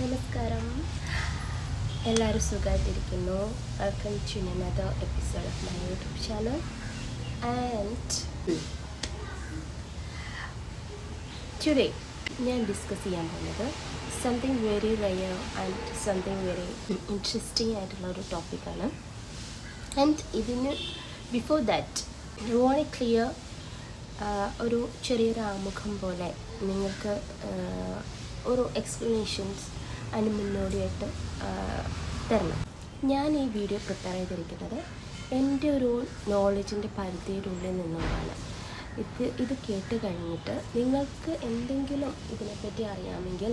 നമസ്കാരം, എല്ലാവരും സുഖമായിട്ടിരിക്കുന്നു. Welcome to another episode of my YouTube channel. And today ഞാൻ ഡിസ്കസ് ചെയ്യാൻ പോകുന്നത് something very rare and something very interesting ആയിട്ടുള്ള ഒരു ടോപ്പിക്കാണ്. ആൻഡ് ഇതിന് ബിഫോർ ദാറ്റ് വളരെ ക്ലിയർ ഒരു ചെറിയൊരു ആമുഖം പോലെ നിങ്ങൾക്ക് ഒരു എക്സ്പ്ലനേഷൻസ് അതിന് മുന്നോടിയായിട്ട് തരണം. ഞാൻ ഈ വീഡിയോ പ്രിപ്പയർ ചെയ്തിരിക്കുന്നത് എൻ്റെ ഒരു നോളജിൻ്റെ പരിധിയുടെ ഉള്ളിൽ നിന്നുകൊണ്ടാണ്. ഇത് കേട്ട് കഴിഞ്ഞിട്ട് നിങ്ങൾക്ക് എന്തെങ്കിലും ഇതിനെപ്പറ്റി അറിയാമെങ്കിൽ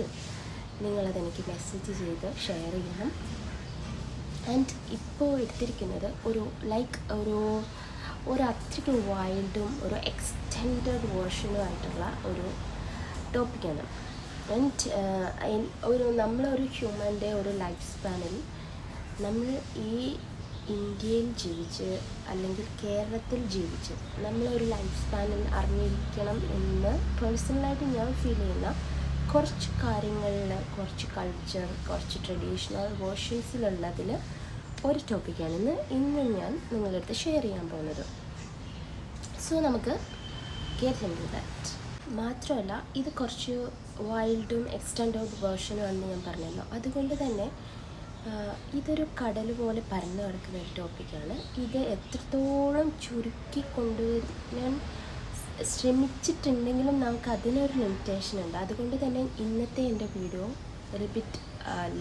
നിങ്ങളതെനിക്ക് മെസ്സേജ് ചെയ്ത് ഷെയർ ചെയ്യണം. ആൻഡ് ഇപ്പോൾ എടുത്തിരിക്കുന്നത് ഒരു അത്രയ്ക്ക് വൈൽഡും ഒരു എക്സ്റ്റെൻഡഡ് വേർഷനും ആയിട്ടുള്ള ഒരു ടോപ്പിക്കാണ്. ആൻഡ് നമ്മളൊരു ഹ്യൂമൻ്റെ ഒരു ലൈഫ് സ്പാനിൽ നമ്മൾ ഈ ഇന്ത്യയിൽ ജീവിച്ച് അല്ലെങ്കിൽ കേരളത്തിൽ ജീവിച്ച് നമ്മളൊരു ലൈഫ് സ്പാനിൽ അറിഞ്ഞിരിക്കണം എന്ന് പേഴ്സണലായിട്ട് ഞാൻ ഫീൽ ചെയ്യുന്ന കുറച്ച് കാര്യങ്ങളിൽ കുറച്ച് കൾച്ചർ, കുറച്ച് ട്രഡീഷണൽ വേർഷൻസിലുള്ളതിൽ ഒരു ടോപ്പിക്കാണ് ഇന്ന് ഞാൻ നിങ്ങളുടെ അടുത്ത് ഷെയർ ചെയ്യാൻ പോകുന്നത്. സോ നമുക്ക് ഗെറ്റ് ഇൻടു ദാറ്റ്. മാത്രമല്ല ഇത് കുറച്ച് വൈൽഡും എക്സ്റ്റെൻഡഡ് വേർഷനും ആണെന്ന് ഞാൻ പറഞ്ഞല്ലോ. അതുകൊണ്ട് തന്നെ ഇതൊരു കടൽ പോലെ പരന്നു കിടക്കുന്ന ഒരു ടോപ്പിക്കാണ്. ഇത് എത്രത്തോളം ചുരുക്കി കൊണ്ടുവരാൻ ശ്രമിച്ചിട്ടുണ്ടെങ്കിലും നമുക്ക് അതിനൊരു ലിമിറ്റേഷൻ ഉണ്ട്. അതുകൊണ്ട് തന്നെ ഇന്നത്തെ എൻ്റെ വീഡിയോ ഒരു ബിറ്റ്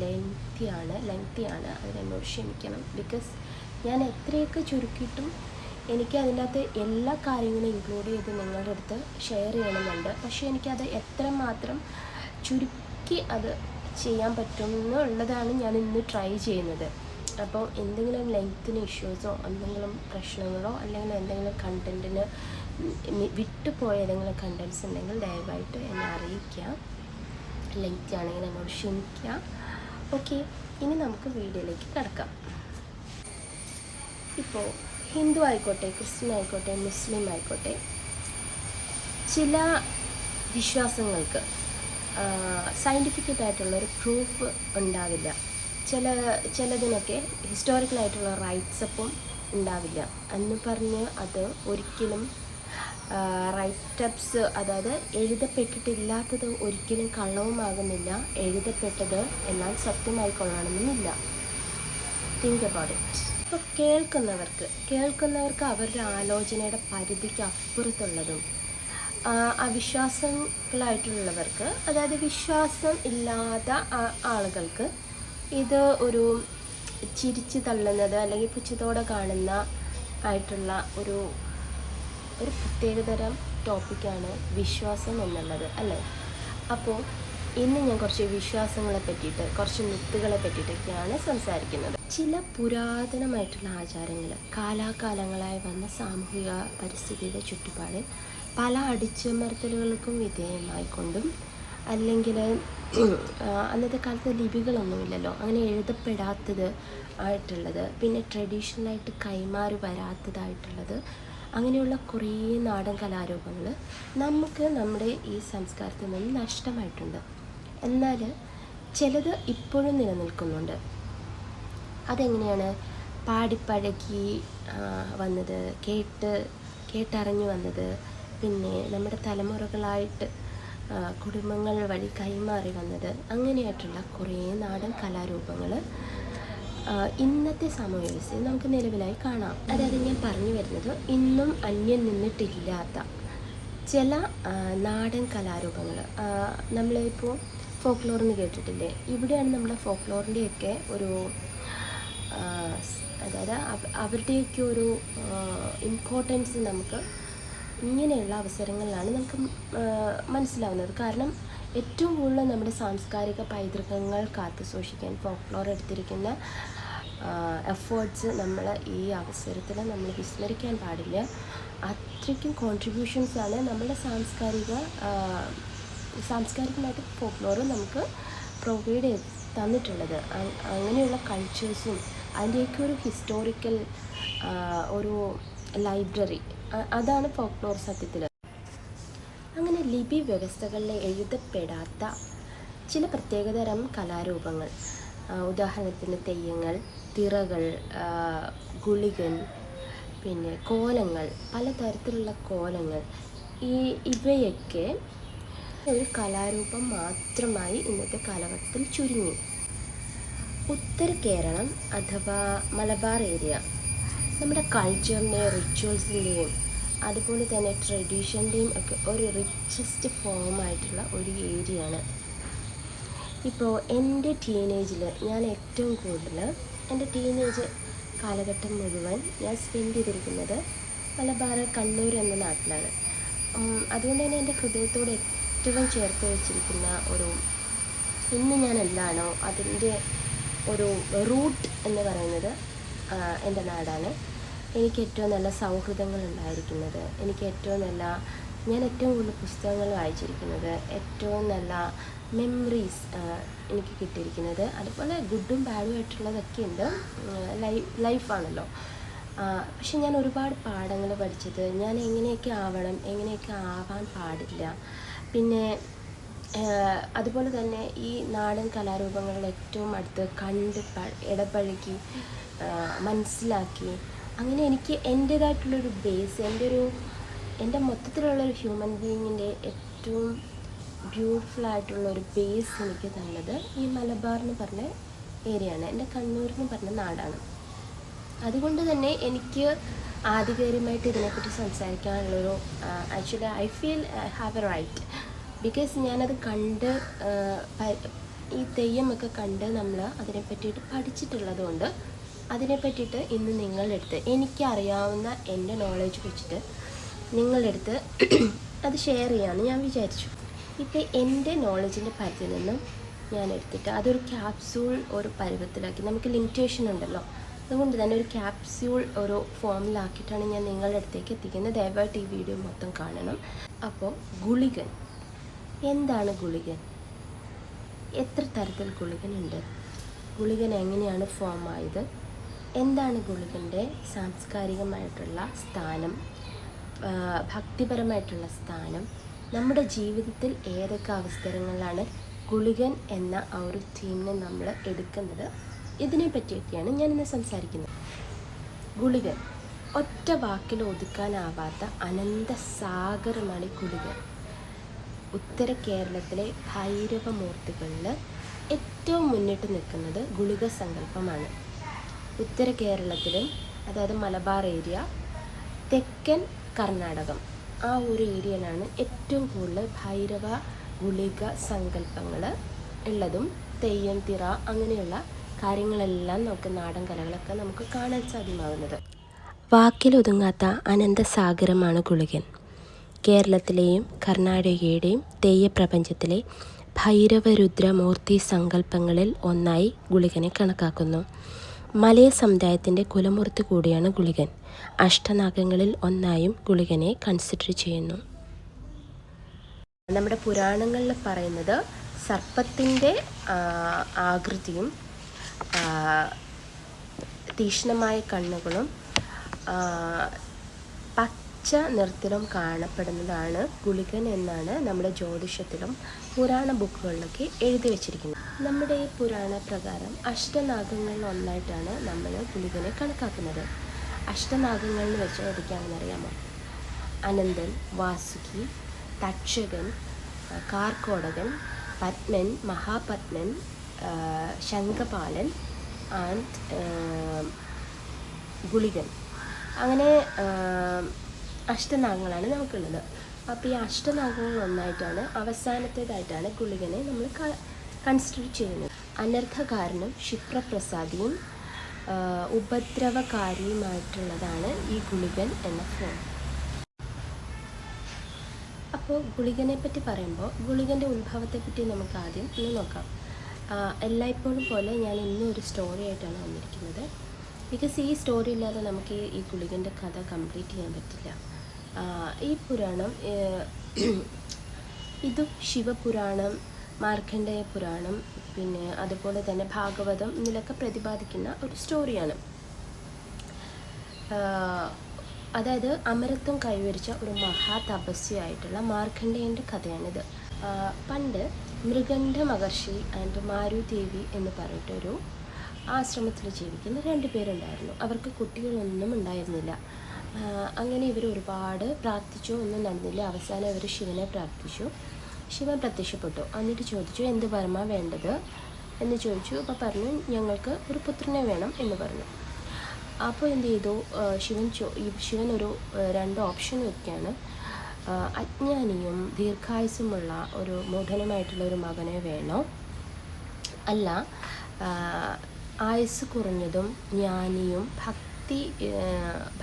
ലെങ്തിയാണ്. അതിനെന്നോട് ക്ഷമിക്കണം. ബിക്കോസ് ഞാൻ എത്രയൊക്കെ ചുരുക്കിയിട്ടും എനിക്ക് അതിൻ്റെ അകത്ത് എല്ലാ കാര്യങ്ങളും ഇൻക്ലൂഡ് ചെയ്ത് നിങ്ങളുടെ അടുത്ത് ഷെയർ ചെയ്യണമെന്നുണ്ട്. പക്ഷേ എനിക്കത് എത്രമാത്രം ചുരുക്കി അത് ചെയ്യാൻ പറ്റുമെന്നുള്ളതാണ് ഞാൻ ഇന്ന് ട്രൈ ചെയ്യുന്നത്. അപ്പോൾ എന്തെങ്കിലും ലെങ്ത്തിന് ഇഷ്യൂസോ എന്തെങ്കിലും പ്രശ്നങ്ങളോ അല്ലെങ്കിൽ എന്തെങ്കിലും കണ്ടൻറ്റിന് വിട്ടുപോയ ഏതെങ്കിലും കണ്ടൻറ്റ്സ് ഉണ്ടെങ്കിൽ ദയവായിട്ട് എന്നെ അറിയിക്കുക. ലെങ്ത് ആണെങ്കിൽ എന്നോട് ക്ഷമിക്കുക. ഓക്കെ, ഇനി നമുക്ക് വീഡിയോയിലേക്ക് കിടക്കാം. ഇപ്പോൾ ഹിന്ദു ആയിക്കോട്ടെ, ക്രിസ്ത്യൻ ആയിക്കോട്ടെ, മുസ്ലിം ആയിക്കോട്ടെ, ചില വിശ്വാസങ്ങൾക്ക് സയൻറ്റിഫിക്കായിട്ടുള്ളൊരു പ്രൂഫ് ഉണ്ടാവില്ല. ചിലതിനൊക്കെ ഹിസ്റ്റോറിക്കലായിട്ടുള്ള റൈറ്റ്സപ്പം ഉണ്ടാവില്ല എന്ന് പറഞ്ഞ് അത് ഒരിക്കലും റൈറ്റപ്സ്, അതായത് എഴുതപ്പെട്ടിട്ടില്ലാത്തത് ഒരിക്കലും കള്ളവുമാകുന്നില്ല. എഴുതപ്പെട്ടത് എല്ലാം സത്യമായിക്കൊള്ളണമെന്നില്ല. Think about it. ഇപ്പോൾ കേൾക്കുന്നവർക്ക് അവരുടെ ആലോചനയുടെ പരിധിക്ക് അപ്പുറത്തുള്ളതും അവിശ്വാസങ്ങളായിട്ടുള്ളവർക്ക്, അതായത് വിശ്വാസം ഇല്ലാത്ത ആളുകൾക്ക് ഇത് ഒരു ചിരിച്ചു തള്ളുന്നത് അല്ലെങ്കിൽ പുച്ഛത്തോടെ കാണുന്ന ആയിട്ടുള്ള ഒരു പ്രത്യേകതരം ടോപ്പിക്കാണ് വിശ്വാസം എന്നുള്ളത്, അല്ലേ? അപ്പോൾ ഇന്ന് ഞാൻ കുറച്ച് വിശ്വാസങ്ങളെ പറ്റിയിട്ട്, കുറച്ച് മിത്തുകളെ പറ്റിയിട്ടൊക്കെയാണ് സംസാരിക്കുന്നത്. ചില പുരാതനമായിട്ടുള്ള ആചാരങ്ങൾ കാലാകാലങ്ങളായി വന്ന സാമൂഹിക പരിസ്ഥിതിയുടെ ചുറ്റുപാട് പല അടിച്ചമർത്തലുകൾക്കും വിധേയമായിക്കൊണ്ടും, അല്ലെങ്കിൽ അന്നത്തെ കാലത്ത് ലിപികളൊന്നുമില്ലല്ലോ, അങ്ങനെ എഴുതപ്പെടാത്തത് ആയിട്ടുള്ളത്, പിന്നെ ട്രഡീഷണലായിട്ട് കൈമാറി വരാത്തതായിട്ടുള്ളത്, അങ്ങനെയുള്ള കുറേ നാടൻ കലാരൂപങ്ങൾ നമുക്ക് നമ്മുടെ ഈ സംസ്കാരത്തിൽ നിന്ന് നഷ്ടമായിട്ടുണ്ട്. എന്നാൽ ചിലത് ഇപ്പോഴും നിലനിൽക്കുന്നുണ്ട്. അതെങ്ങനെയാണ്? പാടിപ്പഴകി വന്നത്, കേട്ടറിഞ്ഞു വന്നത്, പിന്നെ നമ്മുടെ തലമുറകളായിട്ട് കുടുംബങ്ങൾ വഴി കൈമാറി വന്നത്, അങ്ങനെയായിട്ടുള്ള കുറേ നാടൻ കലാരൂപങ്ങൾ ഇന്നത്തെ സാമൂഹ്യ വ്യവസ്ഥയിൽ നമുക്ക് നിലവിലായി കാണാം. അതായത് ഞാൻ പറഞ്ഞു വരുന്നത് ഇന്നും അന്യം നിന്നിട്ടില്ലാത്ത ചില നാടൻ കലാരൂപങ്ങൾ. നമ്മളിപ്പോൾ ഫോക്ലോറെന്ന് കേട്ടിട്ടില്ലേ? ഇവിടെയാണ് നമ്മുടെ ഫോക്ലോറിൻ്റെയൊക്കെ ഒരു, അതായത് അവരുടെയൊക്കെ ഒരു ഇമ്പോർട്ടൻസ് നമുക്ക് ഇങ്ങനെയുള്ള അവസരങ്ങളിലാണ് നമുക്ക് മനസ്സിലാവുന്നത്. കാരണം ഏറ്റവും കൂടുതൽ നമ്മുടെ സാംസ്കാരിക പൈതൃകങ്ങൾ കാത്തു സൂക്ഷിക്കാൻ ഫോക്ലോർ എടുത്തിരിക്കുന്ന എഫേർട്സ് നമ്മൾ ഈ അവസരത്തിൽ നമ്മൾ വിസ്മരിക്കാൻ പാടില്ല. അത്രയ്ക്കും കോൺട്രിബ്യൂഷൻസാണ് നമ്മുടെ സാംസ്കാരികമായിട്ട് ഫോക്ലോർ നമുക്ക് പ്രൊവൈഡ് ചെയ്ത് തന്നിട്ടുള്ളത്. അങ്ങനെയുള്ള കൾച്ചേഴ്സും അതിൻ്റെയൊക്കെ ഒരു ഹിസ്റ്റോറിക്കൽ ഒരു ലൈബ്രറി അതാണ് ഫോക്ലോർ സത്യത്തിൽ. അങ്ങനെ ലിപി വ്യവസ്ഥകളിൽ എഴുതപ്പെടാത്ത ചില പ്രത്യേകതരം കലാരൂപങ്ങൾ, ഉദാഹരണത്തിന് തെയ്യങ്ങൾ, തിറകൾ, ഗുളികൻ, പിന്നെ കോലങ്ങൾ, പലതരത്തിലുള്ള കോലങ്ങൾ, ഇവയൊക്കെ ഒരു കലാരൂപം മാത്രമായി ഇന്നത്തെ കാലഘട്ടത്തിൽ ചുരുങ്ങി. ഉത്തര കേരളം അഥവാ മലബാർ ഏരിയ നമ്മുടെ കൾച്ചറിൻ്റെയും റിച്വൽസിൻ്റെയും അതുപോലെ തന്നെ ട്രഡീഷൻ്റെയും ഒക്കെ ഒരു റിച്ചസ്റ്റ് ഫോമായിട്ടുള്ള ഒരു ഏരിയയാണ്. ഇപ്പോൾ എൻ്റെ ടീനേജിൽ ഞാൻ ഏറ്റവും കൂടുതൽ എൻ്റെ ടീനേജ് കാലഘട്ടം മുഴുവൻ ഞാൻ സ്പെൻഡ് ചെയ്തിരിക്കുന്നത് മലബാർ കണ്ണൂർ എന്ന നാട്ടിലാണ്. അതുകൊണ്ട് തന്നെ എൻ്റെ ഹൃദയത്തോട് ഏറ്റവും ചേർത്ത് വെച്ചിരിക്കുന്ന ഇന്ന് ഞാൻ എന്താണോ അതിൻ്റെ ഒരു റൂട്ട് എന്ന് പറയുന്നത് എൻ്റെ നാടാണ്. എനിക്ക് ഏറ്റവും നല്ല സൗഹൃദങ്ങൾ ഉണ്ടായിരിക്കുന്നത്, ഞാൻ ഏറ്റവും കൂടുതൽ പുസ്തകങ്ങൾ വായിച്ചിരിക്കുന്നത്, ഏറ്റവും നല്ല മെമ്മറീസ് എനിക്ക് കിട്ടിയിരിക്കുന്നത്, അതുപോലെ ഗുഡും ബാഡും ആയിട്ടുള്ളതൊക്കെ ഉണ്ട്, ലൈഫാണല്ലോ. പക്ഷെ ഞാൻ ഒരുപാട് പാഠങ്ങൾ പഠിച്ചത് ഞാൻ എങ്ങനെയൊക്കെ ആവണം, എങ്ങനെയൊക്കെ ആവാൻ പാടില്ല, പിന്നെ അതുപോലെ തന്നെ ഈ നാടൻ കലാരൂപങ്ങളിൽ ഏറ്റവും അടുത്ത് കണ്ട് ഇടപഴകി മനസ്സിലാക്കി, അങ്ങനെ എനിക്ക് എൻ്റേതായിട്ടുള്ളൊരു ബേസ്, എൻ്റെ മൊത്തത്തിലുള്ളൊരു ഹ്യൂമൻ ബീയിങ്ങിൻ്റെ ഏറ്റവും ബ്യൂട്ടിഫുള്ളായിട്ടുള്ളൊരു ബേസ് എനിക്ക് തന്നത് ഈ മലബാർ എന്ന് പറഞ്ഞ ഏരിയയാണ്, എൻ്റെ കണ്ണൂർ എന്ന് പറഞ്ഞ നാടാണ്. അതുകൊണ്ട് തന്നെ എനിക്ക് ആധികാരികമായിട്ട് ഇതിനെപ്പറ്റി സംസാരിക്കാനുള്ളൊരു actually I feel I have a right, because ഞാനത് കണ്ട് ഈ തെയ്യമൊക്കെ കണ്ട് നമ്മൾ അതിനെ പറ്റിയിട്ട് പഠിച്ചിട്ടുള്ളത് കൊണ്ട് അതിനെ പറ്റിയിട്ട് ഇന്ന് നിങ്ങളുടെ അടുത്ത് എനിക്കറിയാവുന്ന എൻ്റെ നോളേജ് വെച്ചിട്ട് നിങ്ങളുടെ അടുത്ത് അത് ഷെയർ ചെയ്യാമെന്ന് ഞാൻ വിചാരിച്ചു. ഇപ്പോൾ എൻ്റെ നോളജിൻ്റെ പരിധിയിൽ നിന്നും ഞാൻ എടുത്തിട്ട് അതൊരു ക്യാപ്സ്യൂൾ ഒരു പരുവത്തിലാക്കി, നമുക്ക് ലിമിറ്റേഷൻ ഉണ്ടല്ലോ, അതുകൊണ്ട് തന്നെ ഒരു ക്യാപ്സ്യൂൾ ഒരു ഫോമിലാക്കിയിട്ടാണ് ഞാൻ നിങ്ങളുടെ അടുത്തേക്ക് എത്തിക്കുന്നത്. ദയവായിട്ട് ഈ വീഡിയോ മൊത്തം കാണണം. അപ്പോൾ ഗുളികൻ എന്താണ്? ഗുളികൻ എത്ര തരത്തിൽ ഗുളികനുണ്ട്? ഗുളികൻ എങ്ങനെയാണ് ഫോം ആയത്? എന്താണ് ഗുളികൻ്റെ സാംസ്കാരികമായിട്ടുള്ള സ്ഥാനം, ഭക്തിപരമായിട്ടുള്ള സ്ഥാനം, നമ്മുടെ ജീവിതത്തിൽ ഏതൊക്കെ അവസരങ്ങളിലാണ് ഗുളികൻ എന്ന ആ ഒരു തീമിനെ നമ്മൾ എടുക്കുന്നത്, ഇതിനെ പറ്റിയൊക്കെയാണ് ഞാനിന്ന് സംസാരിക്കുന്നത്. ഗുളികൻ ഒറ്റ വാക്കിൽ ഒതുക്കാനാവാത്ത അനന്തസാഗരമാണ് ഗുളികൻ. ഉത്തര കേരളത്തിലെ ഭൈരവമൂർത്തികളിൽ ഏറ്റവും മുന്നിട്ട് നിൽക്കുന്നത് ഗുളിക സങ്കല്പമാണ്. ഉത്തര കേരളത്തിലും, അതായത് മലബാർ ഏരിയ, തെക്കൻ കർണാടകം, ആ ഒരു ഏരിയയിലാണ് ഏറ്റവും കൂടുതൽ ഭൈരവ ഗുളിക സങ്കല്പങ്ങൾ ഉള്ളതും. തെയ്യം, തിറ അങ്ങനെയുള്ള കാര്യങ്ങളെല്ലാം നമുക്ക് നാടൻ കലകളൊക്കെ നമുക്ക് കാണാൻ സാധ്യമാകുന്നത്. വാക്കിലൊതുങ്ങാത്ത അനന്തസാഗരമാണ് ഗുളികൻ. കേരളത്തിലെയും കർണാടകയുടെയും തെയ്യപ്രപഞ്ചത്തിലെ ഭൈരവരുദ്രമൂർത്തി സങ്കല്പങ്ങളിൽ ഒന്നായി ഗുളികനെ കണക്കാക്കുന്നു. മലയ സമുദായത്തിൻ്റെ കുലമൂർത്തി കൂടിയാണ് ഗുളികൻ. അഷ്ടനാഗങ്ങളിൽ ഒന്നായും ഗുളികനെ കൺസിഡർ ചെയ്യുന്നു. നമ്മുടെ പുരാണങ്ങളിൽ പറയുന്നത് സർപ്പത്തിൻ്റെ ആകൃതിയും തീക്ഷ്ണമായ കണ്ണുകളും പച്ച നിറത്തിലും കാണപ്പെടുന്നതാണ് ഗുളികൻ എന്നാണ് നമ്മുടെ ജ്യോതിഷത്തിലും പുരാണ ബുക്കുകളിലൊക്കെ എഴുതി വച്ചിരിക്കുന്നത്. നമ്മുടെ ഈ പുരാണ പ്രകാരം അഷ്ടനാഗങ്ങളിൽ ഒന്നായിട്ടാണ് നമ്മൾ ഗുളികനെ കണക്കാക്കുന്നത്. അഷ്ടനാഗങ്ങൾ എന്ന് വെച്ചാൽ ഏതൊക്കെയാണെന്ന് അറിയാമോ? അനന്തൻ, വാസുകി, തക്ഷകൻ, കാർക്കോടകൻ, പത്മൻ, മഹാപത്മൻ, ശംഖപാലൻ ആൻഡ് ഗുളികൻ. അങ്ങനെ അഷ്ടനാഗങ്ങളാണ് നമുക്കുള്ളത്. അപ്പോൾ ഈ അഷ്ടനാഗങ്ങൾ ഒന്നായിട്ടാണ്, അവസാനത്തേതായിട്ടാണ് ഗുളികനെ നമ്മൾ കൺസിഡർ ചെയ്യുന്നത്. അനർത്ഥകാരനും ക്ഷിപ്രപ്രസാദിയും ഉപദ്രവകാരിയുമായിട്ടുള്ളതാണ് ഈ ഗുളികൻ എന്ന ഫോം. അപ്പോൾ ഗുളികനെ പറ്റി പറയുമ്പോൾ ഗുളികൻ്റെ ഉത്ഭവത്തെപ്പറ്റി നമുക്ക് ആദ്യം ഒന്ന് നോക്കാം. എല്ലായ്പ്പോഴും പോലെ ഞാൻ ഇന്നും ഒരു സ്റ്റോറി ആയിട്ടാണ് വന്നിരിക്കുന്നത്. ബിക്കോസ് ഈ സ്റ്റോറി ഇല്ലാതെ നമുക്ക് ഈ ഗുളികൻ്റെ കഥ കംപ്ലീറ്റ് ചെയ്യാൻ പറ്റില്ല. ഈ പുരാണം ഇതും ശിവപുരാണം, മാർക്കണ്ഡേയ പുരാണം, പിന്നെ അതുപോലെ തന്നെ ഭാഗവതം ഇതിലൊക്കെ പ്രതിപാദിക്കുന്ന ഒരു സ്റ്റോറിയാണ്. അതായത് അമരത്വം കൈവരിച്ച ഒരു മഹാതപസ്വിയായിട്ടുള്ള മാർക്കണ്ഡേയൻ്റെ കഥയാണിത്. പണ്ട് മൃഗണ്ഡ മഹർഷി ആൻഡ് മാരുദേവി എന്ന് പറഞ്ഞിട്ടൊരു ആശ്രമത്തിൽ ജീവിക്കുന്ന 2 പേരുണ്ടായിരുന്നു. അവർക്ക് കുട്ടികളൊന്നും ഉണ്ടായിരുന്നില്ല. അങ്ങനെ ഇവർ ഒരുപാട് പ്രാർത്ഥിച്ചു, ഒന്നും നടന്നില്ല. അവസാനം ഇവർ ശിവനെ പ്രാർത്ഥിച്ചു. ശിവൻ പ്രത്യക്ഷപ്പെട്ടു. എന്നിട്ട് ചോദിച്ചു, എന്ത് വരമാ വേണ്ടത് എന്ന് ചോദിച്ചു. അപ്പോൾ പറഞ്ഞു, ഞങ്ങൾക്ക് ഒരു പുത്രനെ വേണം എന്ന് പറഞ്ഞു. അപ്പോൾ എന്ത് ചെയ്തു, ശിവൻ ഒരു 2 ഓപ്ഷൻ വെക്കുകയാണ്. അജ്ഞാനിയും ദീർഘായുസുമുള്ള ഒരു മൂഢനുമായിട്ടുള്ള ഒരു മകനെ വേണോ, അല്ല ആയുസ് കുറഞ്ഞതും ജ്ഞാനിയും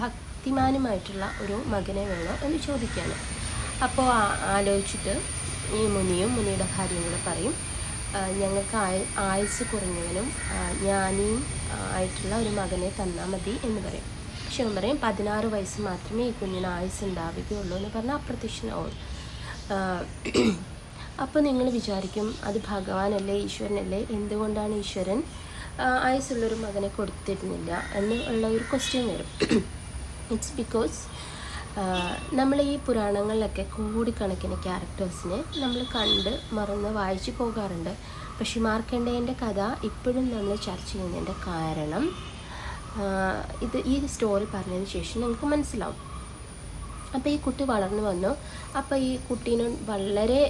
ഭക്തിമാനുമായിട്ടുള്ള ഒരു മകനെ വേണോ എന്ന് ചോദിക്കുകയാണ്. അപ്പോൾ ആലോചിച്ചിട്ട് ഈ മുനിയുടെ ഭാര്യയും കൂടെ പറയും, ഞങ്ങൾക്ക് ആയുസ് കുറഞ്ഞവനും ജ്ഞാനിയും ആയിട്ടുള്ള ഒരു മകനെ തന്നാൽ മതി എന്ന് പറയും. ശിവൻ പറയും, 16 വയസ്സ് മാത്രമേ ഈ കുഞ്ഞിന് ആയുസ് ഉണ്ടാവുകയുള്ളൂ എന്ന് പറഞ്ഞാൽ അപ്രത്യക്ഷനാവും. അപ്പോൾ നിങ്ങൾ വിചാരിക്കും, അത് ഭഗവാനല്ലേ, ഈശ്വരനല്ലേ, എന്തുകൊണ്ടാണ് ഈശ്വരൻ ആയുസ്സുള്ളൊരു മകനെ കൊടുത്തിരുന്നില്ല എന്നുള്ള ഒരു ക്വസ്റ്റ്യൻ വരും. ഇറ്റ്സ് ബിക്കോസ് നമ്മൾ ഈ പുരാണങ്ങളിലൊക്കെ കോടിക്കണക്കിന് ക്യാരക്ടേഴ്സിനെ നമ്മൾ കണ്ട് മറന്ന് വായിച്ചു പോകാറുണ്ട്. പക്ഷെ മാർക്കണ്ഡേയൻ്റെ കഥ ഇപ്പോഴും നമ്മൾ ചർച്ച ചെയ്യുന്നതിൻ്റെ കാരണം ഈ സ്റ്റോറി പറഞ്ഞതിന് ശേഷം നിങ്ങൾക്ക് മനസ്സിലാവും. അപ്പോൾ ഈ കുട്ടി വളർന്നു വന്നു. അപ്പോൾ ഈ കുട്ടീനെ വളരെ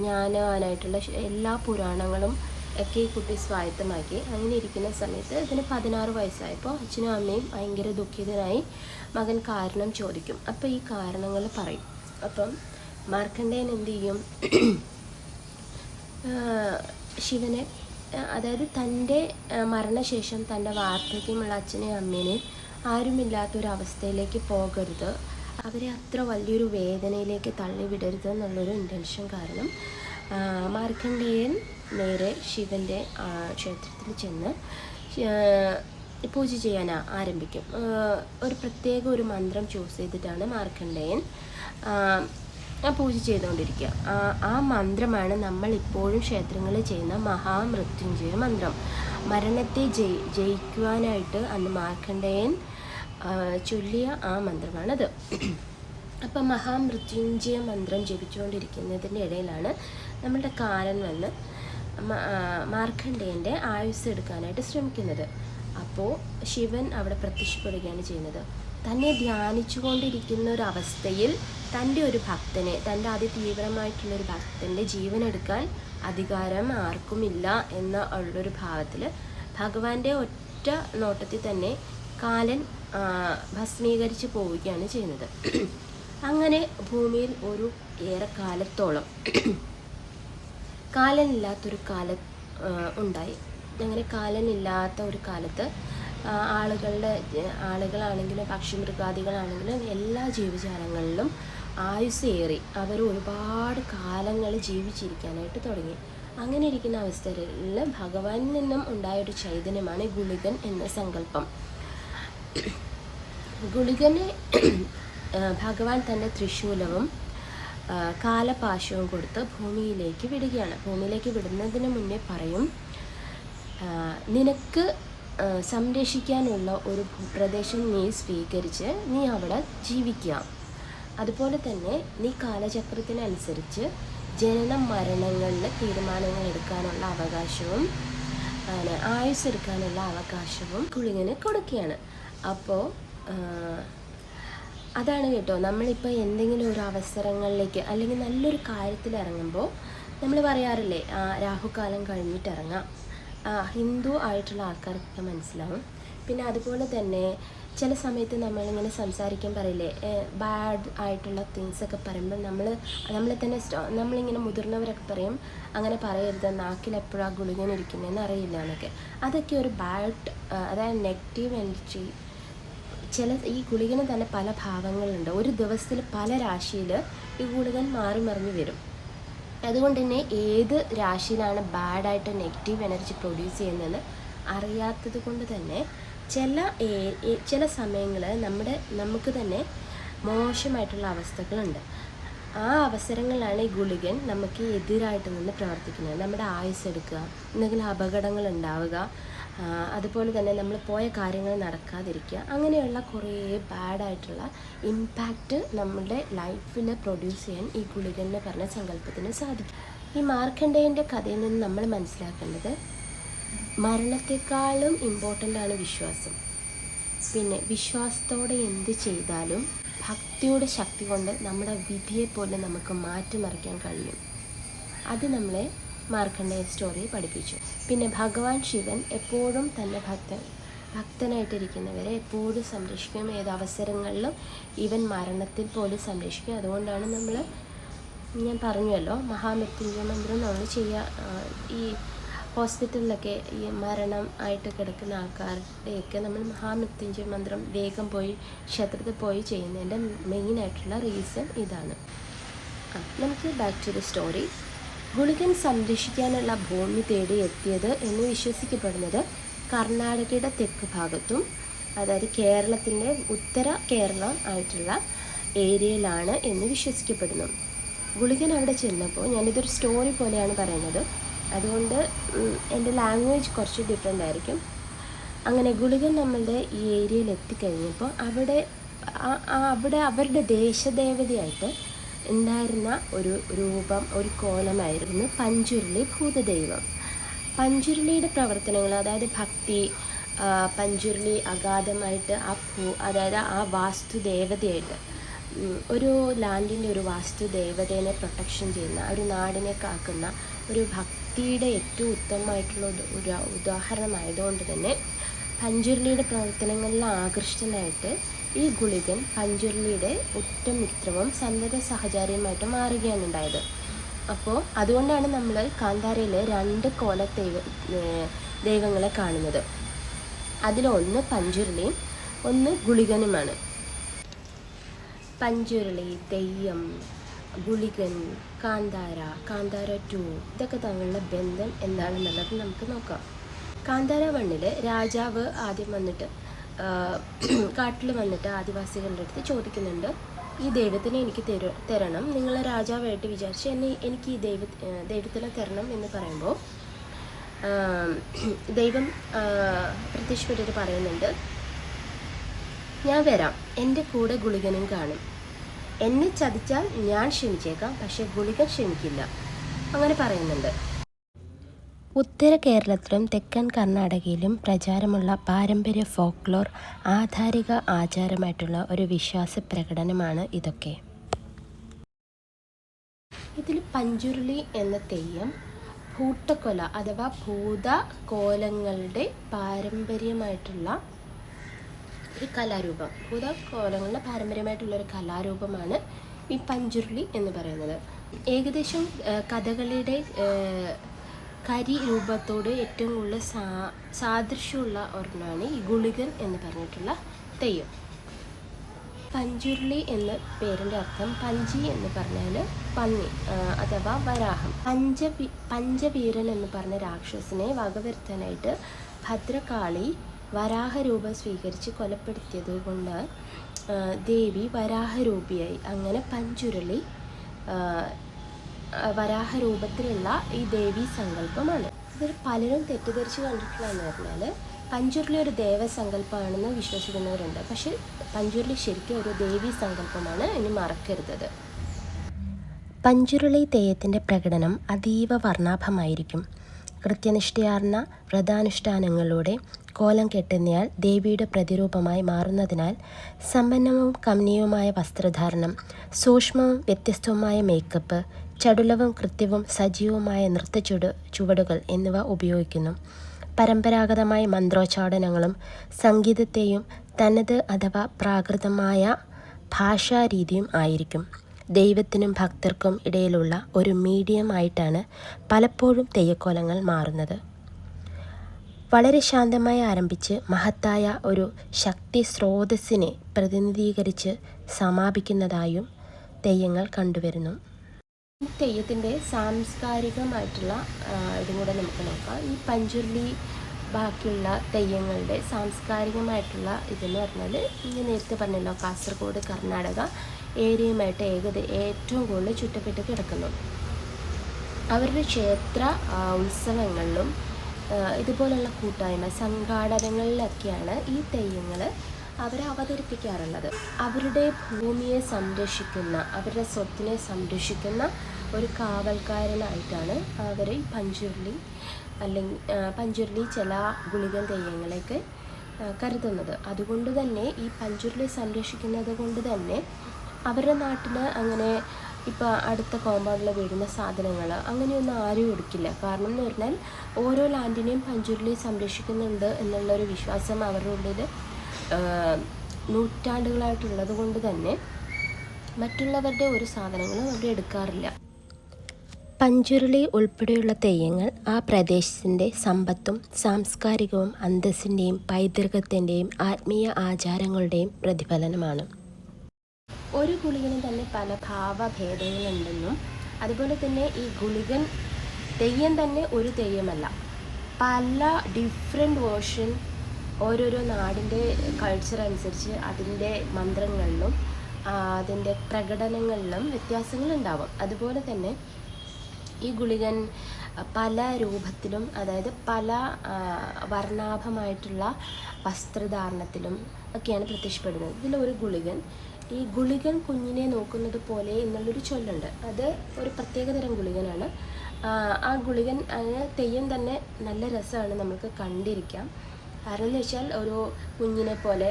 ജ്ഞാനവാനായിട്ടുള്ള എല്ലാ പുരാണങ്ങളും ഒക്കെ ഈ കുട്ടി സ്വായത്തമാക്കി. അങ്ങനെ ഇരിക്കുന്ന സമയത്ത് ഇതിന് 16 വയസ്സായപ്പോൾ അച്ഛനും അമ്മയും ഭയങ്കര ദുഃഖിതനായി മകൻ കാരണം ചോദിക്കും. അപ്പോൾ ഈ കാരണങ്ങൾ പറയും. അപ്പം മാർക്കണ്ഡേയൻ എന്ത് ചെയ്യും, ശിവനെ, അതായത് തൻ്റെ മരണശേഷം തൻ്റെ വാർദ്ധക്യമുള്ള അച്ഛനെയും അമ്മേനെയും ആരുമില്ലാത്തൊരവസ്ഥയിലേക്ക് പോകരുത്, അവരെ അത്ര വലിയൊരു വേദനയിലേക്ക് തള്ളിവിടരുത് എന്നുള്ളൊരു ഇൻറ്റൻഷൻ കാരണം മാർക്കണ്ഡേയൻ നേരെ ശിവൻ്റെ ക്ഷേത്രത്തിൽ ചെന്ന് പൂജ ചെയ്യാൻ ആരംഭിക്കും. ഒരു പ്രത്യേക ഒരു മന്ത്രം ചൂസ് ചെയ്തിട്ടാണ് മാർക്കണ്ഡേയൻ പൂജ ചെയ്തുകൊണ്ടിരിക്കുക. ആ മന്ത്രമാണ് നമ്മൾ ഇപ്പോഴും ക്ഷേത്രങ്ങളിൽ ചെയ്യുന്ന മഹാമൃത്യുഞ്ജയ മന്ത്രം. മരണത്തെ ജയിക്കുവാനായിട്ട് അന്ന് മാർക്കണ്ഡേയൻ ചൊല്ലിയ ആ മന്ത്രമാണത്. അപ്പം മഹാമൃത്യുഞ്ജയ മന്ത്രം ജപിച്ചുകൊണ്ടിരിക്കുന്നതിൻ്റെ ഇടയിലാണ് നമ്മളുടെ കാലൻ വന്ന് മാർക്കണ്ഡേയൻ്റെ ആയുസ് എടുക്കാനായിട്ട് ശ്രമിക്കുന്നത്. അപ്പോൾ ശിവൻ അവിടെ പ്രത്യക്ഷപ്പെടുകയാണ് ചെയ്യുന്നത്. തന്നെ ധ്യാനിച്ചു കൊണ്ടിരിക്കുന്ന ഒരു അവസ്ഥയിൽ തൻ്റെ ഒരു ഭക്തനെ, തൻ്റെ അതിതീവ്രമായിട്ടുള്ളൊരു ഭക്തൻ്റെ ജീവനെടുക്കാൻ അധികാരം ആർക്കുമില്ല എന്ന ഉള്ളൊരു ഭാവത്തിൽ ഭഗവാന്റെ ഒറ്റ നോട്ടത്തിൽ തന്നെ കാലൻ ഭസ്മീകരിച്ച് പോവുകയാണ് ചെയ്യുന്നത്. അങ്ങനെ ഭൂമിയിൽ ഒരു ഏറെക്കാലത്തോളം കാലനില്ലാത്തൊരു കാലം ഉണ്ടായി. അങ്ങനെ കാലനില്ലാത്ത ഒരു കാലത്ത് ആളുകളാണെങ്കിലും പക്ഷിമൃഗാദികളാണെങ്കിലും എല്ലാ ജീവജാലങ്ങളിലും ആയുസ്സേറി അവർ ഒരുപാട് കാലങ്ങൾ ജീവിച്ചിരിക്കാനായിട്ട് തുടങ്ങി. അങ്ങനെ ഇരിക്കുന്ന അവസ്ഥയിൽ ഭഗവാനിൽ നിന്നും ഉണ്ടായൊരു ചൈതന്യമാണ് ഗുളികൻ എന്ന സങ്കല്പം. ഗുളികനെ ഭഗവാൻ തൻ്റെ ത്രിശൂലവും കാലപാശവും കൊടുത്ത് ഭൂമിയിലേക്ക് വിടുകയാണ്. ഭൂമിയിലേക്ക് വിടുന്നതിന് മുന്നേ പറയും, നിനക്ക് സംരക്ഷിക്കാനുള്ള ഒരു ഭൂപ്രദേശം നീ സ്വീകരിച്ച് നീ അവിടെ ജീവിക്കുക. അതുപോലെ തന്നെ നീ കാലചക്രത്തിനനുസരിച്ച് ജനന മരണങ്ങളിൽ തീരുമാനങ്ങൾ എടുക്കാനുള്ള അവകാശവും ആയുസ് എടുക്കാനുള്ള അവകാശവും ഗുളികന് കൊടുക്കുകയാണ്. അപ്പോൾ അതാണ് കേട്ടോ, നമ്മളിപ്പോൾ എന്തെങ്കിലും ഒരു അവസരങ്ങളിലേക്ക് അല്ലെങ്കിൽ നല്ലൊരു കാര്യത്തിൽ ഇറങ്ങുമ്പോൾ നമ്മൾ പറയാറില്ലേ, രാഹുകാലം കഴിഞ്ഞിട്ട് ഇറങ്ങാം. ഹിന്ദു ആയിട്ടുള്ള ആൾക്കാർക്കൊക്കെ മനസ്സിലാവും. പിന്നെ അതുപോലെ തന്നെ ചില സമയത്ത് നമ്മളിങ്ങനെ സംസാരിക്കാൻ പറയില്ലേ, ബാഡ് ആയിട്ടുള്ള തിങ്സൊക്കെ പറയുമ്പോൾ നമ്മളെ തന്നെ നമ്മളിങ്ങനെ മുതിർന്നവരൊക്കെ പറയും, അങ്ങനെ പറയരുത്, നാക്കിലെപ്പോഴാണ് ഗുളികൻ ഇരിക്കുന്നതെന്ന് അറിയില്ല എന്നൊക്കെ. അതൊക്കെ ഒരു ബാഡ്, അതായത് നെഗറ്റീവ് എനർജി. ഈ ഗുളികന് തന്നെ പല ഭാവങ്ങളുണ്ട്. ഒരു ദിവസത്തിൽ പല രാശിയിൽ ഈ ഗുളികൻ മാറി മറിഞ്ഞ് വരും. അതുകൊണ്ട് തന്നെ ഏത് രാശിയിലാണ് ബാഡായിട്ട് നെഗറ്റീവ് എനർജി പ്രൊഡ്യൂസ് ചെയ്യുന്നതെന്ന് അറിയാത്തത് കൊണ്ട് തന്നെ ചില സമയങ്ങളിൽ നമുക്ക് തന്നെ മോശമായിട്ടുള്ള അവസ്ഥകളുണ്ട്. ആ അവസരങ്ങളിലാണ് ഈ ഗുളികൻ നമുക്ക് എതിരായിട്ട് നിന്ന് പ്രവർത്തിക്കുന്നത്. നമ്മുടെ ആയുസ് എടുക്കുക, എന്തെങ്കിലും അപകടങ്ങൾ ഉണ്ടാവുക, അതുപോലെ തന്നെ നമ്മൾ പോയ കാര്യങ്ങൾ നടക്കാതിരിക്കുക, അങ്ങനെയുള്ള കുറേ ബാഡായിട്ടുള്ള ഇമ്പാക്റ്റ് നമ്മുടെ ലൈഫിൽ പ്രൊഡ്യൂസ് ചെയ്യാൻ ഈ ഗുളികൻ എന്ന് പറഞ്ഞ സങ്കല്പത്തിന് സാധിക്കും. ഈ മാർക്കണ്ഡേയൻ്റെ കഥയിൽ നിന്ന് നമ്മൾ മനസ്സിലാക്കേണ്ടത് മരണത്തെക്കാളും ഇമ്പോർട്ടൻ്റാണ് വിശ്വാസം. പിന്നെ വിശ്വാസത്തോടെ എന്ത് ചെയ്താലും ഭക്തിയുടെ ശക്തി കൊണ്ട് നമ്മുടെ വിധിയെപ്പോലെ നമുക്ക് മാറ്റിമറിക്കാൻ കഴിയും. അത് നമ്മളെ മാർക്കണ്ഡേയ സ്റ്റോറി പഠിപ്പിച്ചു. പിന്നെ ഭഗവാൻ ശിവൻ എപ്പോഴും തൻ്റെ ഭക്തനായിട്ടിരിക്കുന്നവരെ എപ്പോഴും സംരക്ഷിക്കും. ഏതവസരങ്ങളിലും ഈവൻ മരണത്തിൽ പോലും സംരക്ഷിക്കും. അതുകൊണ്ടാണ് ഞാൻ പറഞ്ഞല്ലോ, മഹാമൃത്യുഞ്ജയ മന്ത്രം നമ്മൾ ഈ ഹോസ്പിറ്റലിലൊക്കെ ഈ മരണം ആയിട്ട് കിടക്കുന്ന ആൾക്കാരുടെയൊക്കെ നമ്മൾ മഹാമൃത്യുഞ്ജയ മന്ത്രം വേഗം പോയി ക്ഷേത്രത്തിൽ പോയി ചെയ്യുന്നതിൻ്റെ മെയിനായിട്ടുള്ള റീസൺ ഇതാണ്. നമുക്ക് ബാക്ക് ടു ദ സ്റ്റോറി. ഗുളികൻ സംരക്ഷിക്കാനുള്ള ഭൂമി തേടി എത്തിയത് എന്ന് വിശ്വസിക്കപ്പെടുന്നത് കർണാടകയുടെ തെക്ക് ഭാഗത്തും, അതായത് കേരളത്തിൻ്റെ ഉത്തര കേരളം ആയിട്ടുള്ള ഏരിയയിലാണ് എന്ന് വിശ്വസിക്കപ്പെടുന്നു. ഗുളികൻ അവിടെ ചെന്നപ്പോൾ, ഞാനിതൊരു സ്റ്റോറി പോലെയാണ് പറയുന്നത്, അതുകൊണ്ട് എൻ്റെ ലാംഗ്വേജ് കുറച്ച് ഡിഫറെൻ്റ് ആയിരിക്കും. അങ്ങനെ ഗുളികൻ നമ്മളുടെ ഈ ഏരിയയിൽ എത്തിക്കഴിഞ്ഞപ്പോൾ അവിടെ അവരുടെ ദേശദേവതയായിട്ട് ഉണ്ടായിരുന്ന ഒരു രൂപം, ഒരു കോലമായിരുന്നു പഞ്ചുരുളി ഭൂതദൈവം. പഞ്ചുരുളിയുടെ പ്രവർത്തനങ്ങൾ, അതായത് ഭക്തി, പഞ്ചുരുളി അഗാധമായിട്ട് അതായത് ആ വാസ്തുദേവതയായിട്ട് ഒരു ലാൻഡിൻ്റെ ഒരു വാസ്തുദേവതേനെ പ്രൊട്ടക്ഷൻ ചെയ്യുന്ന, ഒരു നാടിനെ കാക്കുന്ന ഒരു ഭക്തിയുടെ ഏറ്റവും ഉത്തമമായിട്ടുള്ള ഒരു ഉദാഹരണമായതുകൊണ്ട് തന്നെ പഞ്ചുരുളിയുടെ പ്രവർത്തനങ്ങളിൽ ആകൃഷ്ടനായിട്ട് ഈ ഗുളികൻ പഞ്ചുരുളിയുടെ ഉറ്റമിത്രവും സന്തത സഹചാരിയുമായിട്ട് മാറുകയാണ് ഉണ്ടായത്. അപ്പോൾ അതുകൊണ്ടാണ് നമ്മൾ കാന്താരയിൽ 2 കോല ദൈവങ്ങളെ കാണുന്നത്. അതിലൊന്ന് പഞ്ചുരുളിയും ഒന്ന് ഗുളികനുമാണ്. പഞ്ചുരുളി, തെയ്യം, ഗുളികൻ, കാന്താര 2 ഇതൊക്കെ തമ്മിലുള്ള ബന്ധം എന്താണെന്നുള്ളത് നമുക്ക് നോക്കാം. കാന്താര 1 രാജാവ് ആദ്യം വന്നിട്ട് കാട്ടിൽ വന്നിട്ട് ആദിവാസികളുടെ അടുത്ത് ചോദിക്കുന്നുണ്ട്, ഈ ദൈവത്തിനെ എനിക്ക് തരണം, നിങ്ങൾ രാജാവായിട്ട് വിചാരിച്ച് എനിക്ക് ഈ ദൈവത്തിനെ തരണം എന്ന് പറയുമ്പോൾ ദൈവം പ്രത്യക്ഷപ്പെട്ടിട്ട് പറയുന്നുണ്ട്, ഞാൻ വരാം, എൻ്റെ കൂടെ ഗുളികനും കാണും, എന്നെ ചതിച്ചാൽ ഞാൻ ക്ഷമിച്ചേക്കാം, പക്ഷേ ഗുളികൻ ക്ഷമിക്കില്ല, അങ്ങനെ പറയുന്നുണ്ട്. ഉത്തര കേരളത്തിലും തെക്കൻ കർണാടകയിലും പ്രചാരമുള്ള പാരമ്പര്യ ഫോക്ലോർ ആധാരിക ആചാരമായിട്ടുള്ള ഒരു വിശ്വാസ പ്രകടനമാണ് ഇതൊക്കെ. ഇതിൽ പഞ്ചുരുളി എന്ന തെയ്യം ഭൂട്ടക്കൊല അഥവാ ഭൂതകോലങ്ങളുടെ പാരമ്പര്യമായിട്ടുള്ള ഒരു കലാരൂപം, ഭൂതകോലങ്ങളുടെ പാരമ്പര്യമായിട്ടുള്ളൊരു കലാരൂപമാണ് ഈ പഞ്ചുരുളി എന്ന് പറയുന്നത്. ഏകദേശം കഥകളിയുടെ കരി രൂപത്തോട് ഏറ്റവും കൂടുതൽ സാദൃശ്യമുള്ള ഒരെണ്ണമാണ് ഈ ഗുളികൻ എന്ന് പറഞ്ഞിട്ടുള്ള തെയ്യം. പഞ്ചുരുളി എന്ന പേരിൻ്റെ അർത്ഥം പഞ്ചി എന്ന് പറഞ്ഞാൽ പന്നി അഥവാ വരാഹം. പഞ്ചവീരൻ എന്ന് പറഞ്ഞ രാക്ഷസനെ വകവരുത്താനായിട്ട് ഭദ്രകാളി വരാഹരൂപം സ്വീകരിച്ച് കൊലപ്പെടുത്തിയത് കൊണ്ട് ദേവി വരാഹരൂപിയായി. അങ്ങനെ പഞ്ചുരുളി വരാഹരൂപത്തിലുള്ള ഈ ദേവീ സങ്കല്പമാണ്. ഇതിൽ പലരും തെറ്റിദ്ധരിച്ച് കണ്ടിട്ടുള്ളതെന്ന് പറഞ്ഞാൽ പഞ്ചുരുളി ഒരു ദേവസങ്കല്പമാണെന്ന് വിശ്വസിക്കുന്നവരുണ്ട്. പക്ഷെ പഞ്ചുരുളി ശരിക്കും ഒരു ദേവീ സങ്കല്പമാണ്, ഇനി മറക്കരുത്. പഞ്ചുരുളി തെയ്യത്തിൻ്റെ പ്രകടനം അതീവ വർണ്ണാഭമായിരിക്കും. കൃത്യനിഷ്ഠയാർന്ന വ്രതാനുഷ്ഠാനങ്ങളിലൂടെ കോലം കെട്ടുന്നയാൾ ദേവിയുടെ പ്രതിരൂപമായി മാറുന്നതിനാൽ സമ്പന്നവും കമനീയവുമായ വസ്ത്രധാരണം, സൂക്ഷ്മവും വ്യത്യസ്തവുമായ മേക്കപ്പ്, ചടുലവും കൃത്യവും സജീവവുമായ നൃത്ത ചുവടുകൾ എന്നിവ ഉപയോഗിക്കുന്നു. പരമ്പരാഗതമായ മന്ത്രോച്ചാടനങ്ങളും സംഗീതത്തെയും തനത് അഥവാ പ്രാകൃതമായ ഭാഷാരീതിയും ആയിരിക്കും. ദൈവത്തിനും ഭക്തർക്കും ഇടയിലുള്ള ഒരു മീഡിയം ആയിട്ടാണ് പലപ്പോഴും തെയ്യക്കോലങ്ങൾ മാറുന്നത്. വളരെ ശാന്തമായി ആരംഭിച്ച് മഹത്തായ ഒരു ശക്തി സ്രോതസ്സിനെ പ്രതിനിധീകരിച്ച് സമാപിക്കുന്നതായും തെയ്യങ്ങൾ കണ്ടുവരുന്നു. ഈ തെയ്യത്തിൻ്റെ സാംസ്കാരികമായിട്ടുള്ള ഇതും കൂടെ നമുക്ക് നോക്കാം. ഈ പഞ്ചുരുളി ബാക്കിയുള്ള തെയ്യങ്ങളുടെ സാംസ്കാരികമായിട്ടുള്ള ഇതെന്ന് പറഞ്ഞാൽ ഞാൻ നേരത്തെ പറഞ്ഞല്ലോ, കാസർഗോഡ് കർണാടക ഏരിയയുമായിട്ട് ഏറ്റവും കൂടുതൽ ചുറ്റപ്പെട്ട് കിടക്കുന്നു. അവരുടെ ക്ഷേത്ര ഉത്സവങ്ങളിലും ഇതുപോലുള്ള കൂട്ടായ്മ സംഘാടനങ്ങളിലൊക്കെയാണ് ഈ തെയ്യങ്ങൾ അവർ അവതരിപ്പിക്കാറുള്ളത്. അവരുടെ ഭൂമിയെ സംരക്ഷിക്കുന്ന, അവരുടെ സ്വത്തിനെ സംരക്ഷിക്കുന്ന ഒരു കാവൽക്കാരനായിട്ടാണ് അവർ പഞ്ചുരുളി അല്ലെങ്കിൽ പഞ്ചുരുളി ചില ഗുളികൻ തെയ്യങ്ങളെയൊക്കെ കരുതുന്നത്. അതുകൊണ്ട് തന്നെ ഈ പഞ്ചുരുളി സംരക്ഷിക്കുന്നത് കൊണ്ട് തന്നെ അവരുടെ നാട്ടിൽ അങ്ങനെ ഇപ്പോൾ അടുത്ത കോമ്പൗണ്ടിൽ വീഴുന്ന സാധനങ്ങൾ അങ്ങനെയൊന്നും ആരും എടുക്കില്ല. കാരണം എന്ന് പറഞ്ഞാൽ ഓരോ ലാൻഡിനെയും പഞ്ചുരുളി സംരക്ഷിക്കുന്നുണ്ട് എന്നുള്ളൊരു വിശ്വാസം അവരുടെ ഉള്ളിൽ നൂറ്റാണ്ടുകളായിട്ടുള്ളത് കൊണ്ട് തന്നെ മറ്റുള്ളവരുടെ ഒരു സാധനങ്ങളും അവർ എടുക്കാറില്ല. പഞ്ചുരുളി ഉൾപ്പെടെയുള്ള തെയ്യങ്ങൾ ആ പ്രദേശത്തിൻ്റെ സമ്പത്തും സാംസ്കാരികവും അന്തസ്സിൻ്റെയും പൈതൃകത്തിൻ്റെയും ആത്മീയ ആചാരങ്ങളുടെയും പ്രതിഫലനമാണ്. ഒരു ഗുളികനും തന്നെ പല ഭാവഭേദങ്ങളുണ്ടെന്നും അതുപോലെ തന്നെ ഈ ഗുളികൻ തെയ്യം തന്നെ ഒരു തെയ്യമല്ല, പല ഡിഫറെൻറ്റ് വേർഷൻ ഓരോരോ നാടിൻ്റെ കൾച്ചർ അനുസരിച്ച് അതിൻ്റെ മന്ത്രങ്ങളിലും അതിൻ്റെ പ്രകടനങ്ങളിലും വ്യത്യാസങ്ങളുണ്ടാവും. അതുപോലെ തന്നെ ഈ ഗുളികൻ പല രൂപത്തിലും, അതായത് പല വർണ്ണാഭമായിട്ടുള്ള വസ്ത്രധാരണത്തിലും ഒക്കെയാണ് പ്രത്യക്ഷപ്പെടുന്നത്. ഇതിലൊരു ഗുളികൻ, ഈ ഗുളികൻ കുഞ്ഞിനെ നോക്കുന്നത് പോലെ എന്നുള്ളൊരു ചൊല്ലുണ്ട്. അത് ഒരു പ്രത്യേകതരം ഗുളികനാണ്. ആ ഗുളികൻ തെയ്യം തന്നെ നല്ല രസമാണ് നമുക്ക് കണ്ടിരിക്കാം. കാരണം എന്ന് വെച്ചാൽ ഒരു കുഞ്ഞിനെ പോലെ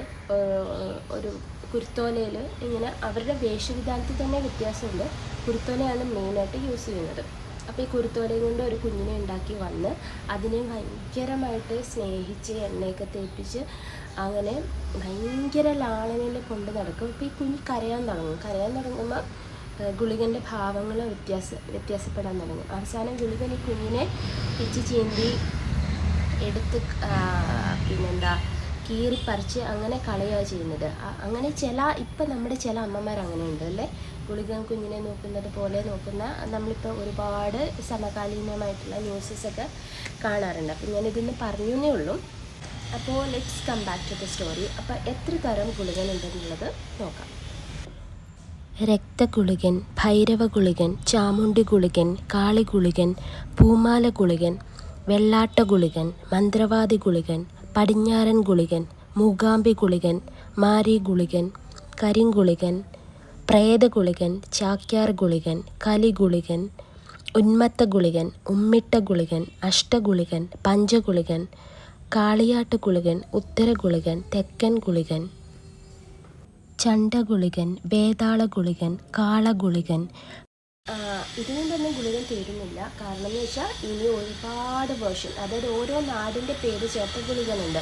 ഒരു കുരുത്തോലയിൽ ഇങ്ങനെ അവരുടെ വേഷവിധാനത്തിൽ തന്നെ വ്യത്യാസമുണ്ട്. കുരുത്തോലയാണ് മെയിനായിട്ട് യൂസ് ചെയ്യുന്നത്. അപ്പോൾ ഈ കുരുത്തോലയും കൊണ്ട് ഒരു കുഞ്ഞിനെ ഉണ്ടാക്കി വന്ന് അതിനെ ഭയങ്കരമായിട്ട് സ്നേഹിച്ച് എണ്ണയൊക്കെ തേപ്പിച്ച് അങ്ങനെ ഭയങ്കര ലാളനയിൽ കൊണ്ട് നടക്കും. അപ്പോൾ ഈ കുഞ്ഞ് കരയാൻ തുടങ്ങുമ്പോൾ ഗുളികൻ്റെ ഭാവങ്ങൾ വ്യത്യാസപ്പെടാൻ തുടങ്ങും. അവസാനം ഗുളികൻ ഈ കുഞ്ഞിനെ പിച്ച് ചീന്തി എടുത്ത് കീറിപ്പറിച്ച് അങ്ങനെ കളയുക ചെയ്യുന്നത്. അങ്ങനെ ഇപ്പം നമ്മുടെ ചില അമ്മമാർ അങ്ങനെ ഉണ്ട് അല്ലേ, ഗുളികൻ കുഞ്ഞിനെ നോക്കുന്നത് പോലെ നോക്കുന്ന നമ്മളിപ്പോൾ ഒരുപാട് സമകാലീനമായിട്ടുള്ള ന്യൂസസൊക്കെ കാണാറുണ്ട്. അപ്പം ഞാനിതൊന്ന് പറഞ്ഞേ ഉള്ളൂ. അപ്പോൾ let's come back to the story. അപ്പോൾ എത്ര തരം ഗുളികൻ ഉണ്ടെന്നുള്ളത് നോക്കാം. രക്തഗുളികൻ, ഭൈരവ ഗുളികൻ, ചാമുണ്ടി ഗുളികൻ, കാളി ഗുളികൻ, പൂമാല ഗുളികൻ, വെള്ളാട്ട ഗുളികൻ, മന്ത്രവാദി ഗുളികൻ, പടിഞ്ഞാറൻ ഗുളികൻ, മൂകാംബി ഗുളികൻ, മാരി ഗുളികൻ, കരിങ്കുളികൻ, പ്രേത ഗുളികൻ, ചാക്യാർ ഗുളികൻ, കലി ഗുളികൻ, ഉന്മത്ത ഗുളികൻ, ഉമ്മിട്ട ഗുളികൻ, അഷ്ടഗുളികൻ, പഞ്ചഗുളികൻ, കാളിയാട്ട് ഗുളികൻ, ഉത്തര ഗുളികൻ, തെക്കൻ ഗുളികൻ, ചണ്ടഗുളികൻ, വേതാള ഗുളികൻ, കാളഗുളികൻ. ഇതിനൊന്നും ഗുളികൻ തീരുന്നില്ല. കാരണം എന്ന് വെച്ചാൽ ഇനി ഒരുപാട് വേർഷൻ, അതായത് ഓരോ നാടിൻ്റെ പേര് ചേർത്ത ഗുളികനുണ്ട്.